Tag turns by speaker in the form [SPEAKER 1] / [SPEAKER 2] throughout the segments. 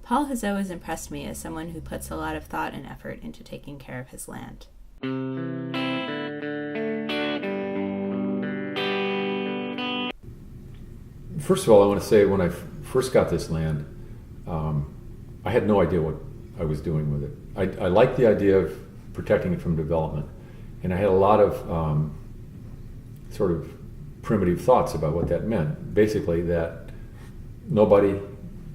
[SPEAKER 1] Paul has always impressed me as someone who puts a lot of thought and effort into taking care of his land.
[SPEAKER 2] First of all, I want to say when I first got this land, I had no idea what I was doing with it. I liked the idea of protecting it from development, and I had a lot of sort of primitive thoughts about what that meant. Basically, that nobody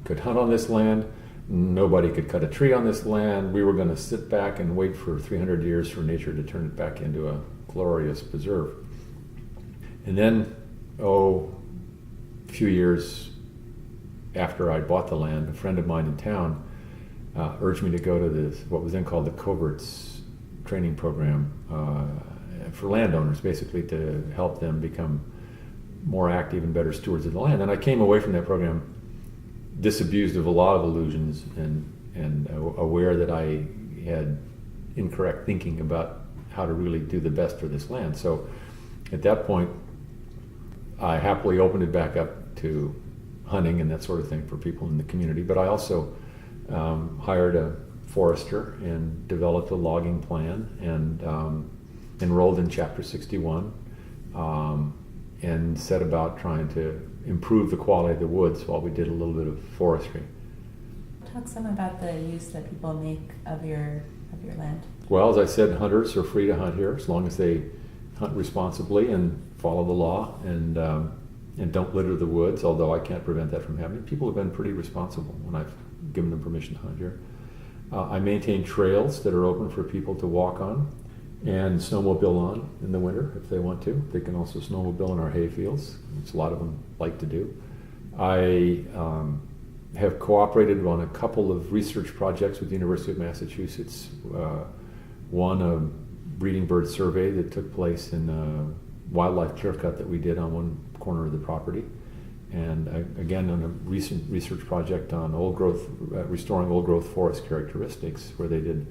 [SPEAKER 2] could hunt on this land, nobody could cut a tree on this land. We were going to sit back and wait for 300 years for nature to turn it back into a glorious preserve. And then, a few years after I bought the land, a friend of mine in town urged me to go to this, what was then called the Coverts training program for landowners, basically to help them become more active and better stewards of the land. And I came away from that program disabused of a lot of illusions and aware that I had incorrect thinking about how to really do the best for this land. So at that point, I happily opened it back up to hunting and that sort of thing for people in the community. But I also hired a forester and developed a logging plan and enrolled in Chapter 61 and set about trying to improve the quality of the woods while we did a little bit of forestry.
[SPEAKER 1] Talk some about the use that people make of your land.
[SPEAKER 2] Well, as I said, hunters are free to hunt here as long as they hunt responsibly and follow the law and don't litter the woods, although I can't prevent that from happening. People have been pretty responsible when I've given them permission to hunt here. I maintain trails that are open for people to walk on and snowmobile on in the winter if they want to. They can also snowmobile in our hay fields, which a lot of them like to do. I have cooperated on a couple of research projects with the University of Massachusetts. One, a breeding bird survey that took place in a wildlife clearcut that we did on one corner of the property. And again, on a recent research project on old growth, restoring old growth forest characteristics, where they did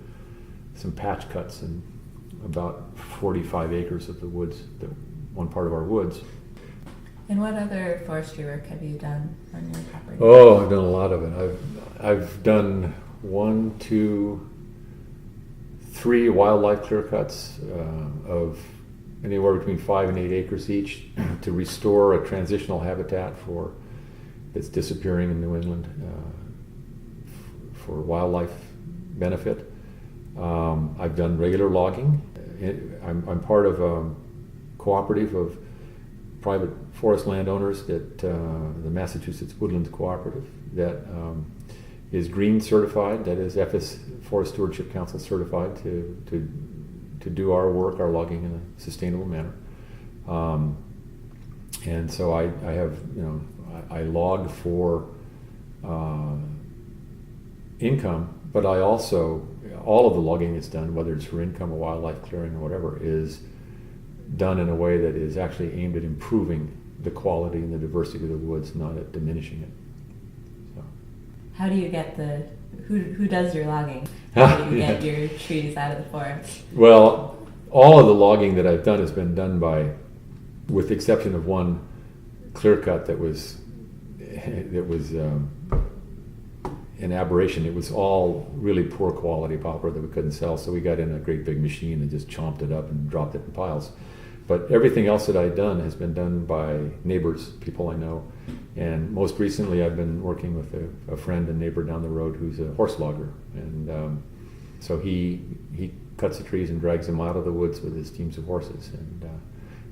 [SPEAKER 2] some patch cuts in about 45 acres of the woods, one part of our woods.
[SPEAKER 1] And what other forestry work have you done on your property?
[SPEAKER 2] Oh, I've done a lot of it. I've done 1, 2, 3 wildlife clearcuts of anywhere between 5 and 8 acres each to restore a transitional habitat that's disappearing in New England for wildlife benefit. I've done regular logging. I'm part of a cooperative of private forest landowners that the Massachusetts Woodlands Cooperative that is green certified, that is FS Forest Stewardship Council certified to do our work, our logging in a sustainable manner. And so I have, I log for income, but I also, all of the logging that's done, whether it's for income or wildlife clearing or whatever, is done in a way that is actually aimed at improving the quality and the diversity of the woods, not at diminishing it. So.
[SPEAKER 1] How do you get who does your logging? How do you get your trees out of the forest?
[SPEAKER 2] Well, all of the logging that I've done has been done by, with the exception of one clear cut that was an aberration. It was all really poor quality poplar that we couldn't sell, so we got in a great big machine and just chomped it up and dropped it in piles. But everything else that I've done has been done by neighbors, people I know. And most recently I've been working with a friend and neighbor down the road who's a horse logger. And so he cuts the trees and drags them out of the woods with his teams of horses. And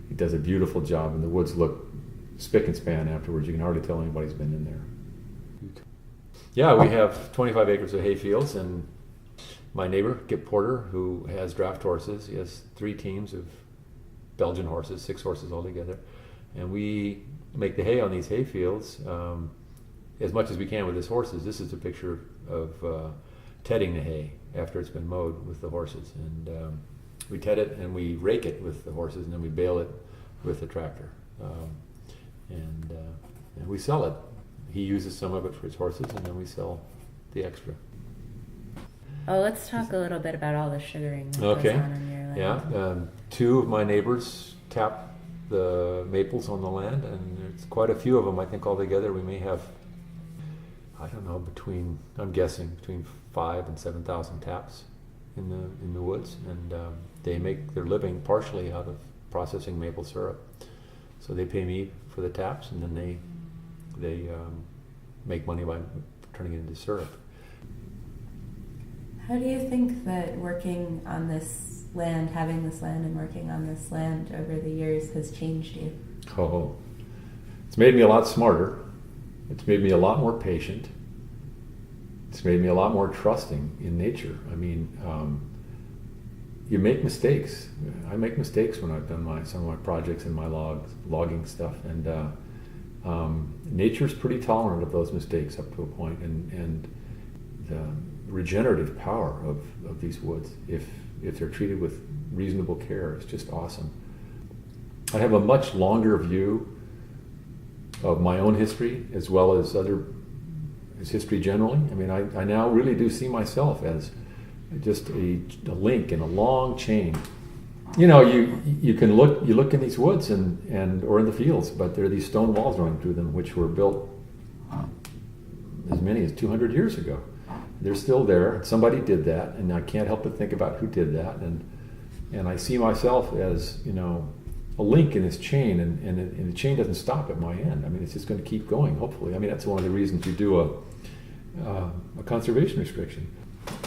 [SPEAKER 2] he does a beautiful job, and the woods look spick and span afterwards. You can hardly tell anybody's been in there. Yeah, we have 25 acres of hay fields, and my neighbor, Gip Porter, who has draft horses, he has 3 teams of Belgian horses, 6 horses altogether, and we make the hay on these hay fields as much as we can with his horses. This is a picture of tedding the hay after it's been mowed with the horses, and we ted it and we rake it with the horses, and then we bale it with the tractor, and we sell it. He uses some of it for his horses, and then we sell the extra.
[SPEAKER 1] Oh, let's talk a little bit about all the sugaring that goes on your land.
[SPEAKER 2] Yeah, 2 of my neighbors tap the maples on the land, and there's quite a few of them. I think altogether we may have I don't know, I'm guessing between 5,000 and 7,000 taps in the woods, and they make their living partially out of processing maple syrup. So they pay me for the taps, and then they make money by turning it into syrup.
[SPEAKER 1] How do you think that working on this land, having this land and working on this land over the years has changed you?
[SPEAKER 2] Oh, it's made me a lot smarter. It's made me a lot more patient. It's made me a lot more trusting in nature. I mean, you make mistakes. I make mistakes when I've done some of my projects and my logging stuff, and nature's pretty tolerant of those mistakes up to a point, and the regenerative power of these woods, if they're treated with reasonable care, is just awesome. I have a much longer view of my own history as well as history generally. I mean, I now really do see myself as just a link in a long chain. You know, you look in these woods and or in the fields, but there are these stone walls running through them, which were built as many as 200 years ago. They're still there. Somebody did that, and I can't help but think about who did that. And I see myself as, you know, a link in this chain, and the chain doesn't stop at my end. I mean, it's just going to keep going, hopefully. I mean, that's one of the reasons you do a conservation restriction.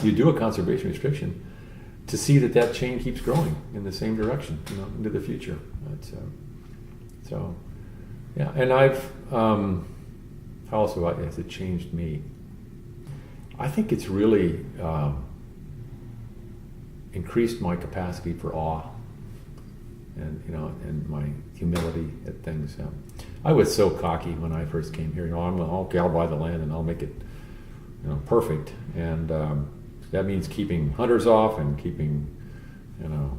[SPEAKER 2] You do a conservation restriction to see that chain keeps growing in the same direction, you know, into the future. So, yeah. And how else has it changed me? I think it's really increased my capacity for awe, and you know, and my humility at things. I was so cocky when I first came here. You know, I'll buy the land and I'll make it, you know, perfect. And that means keeping hunters off and keeping, you know,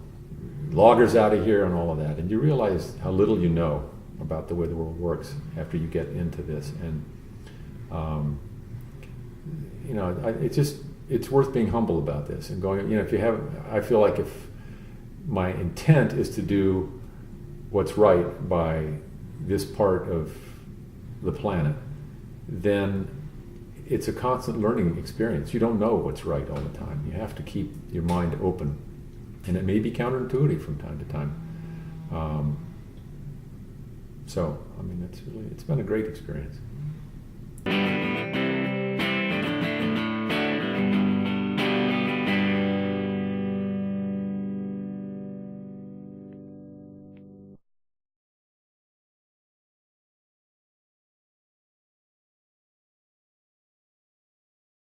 [SPEAKER 2] loggers out of here and all of that. And you realize how little you know about the way the world works after you get into this. And you know, it's worth being humble about this and going, you know, I feel like if my intent is to do what's right by this part of the planet, then it's a constant learning experience. You don't know what's right all the time. You have to keep your mind open, and it may be counterintuitive from time to time. So, I mean, it's been a great experience.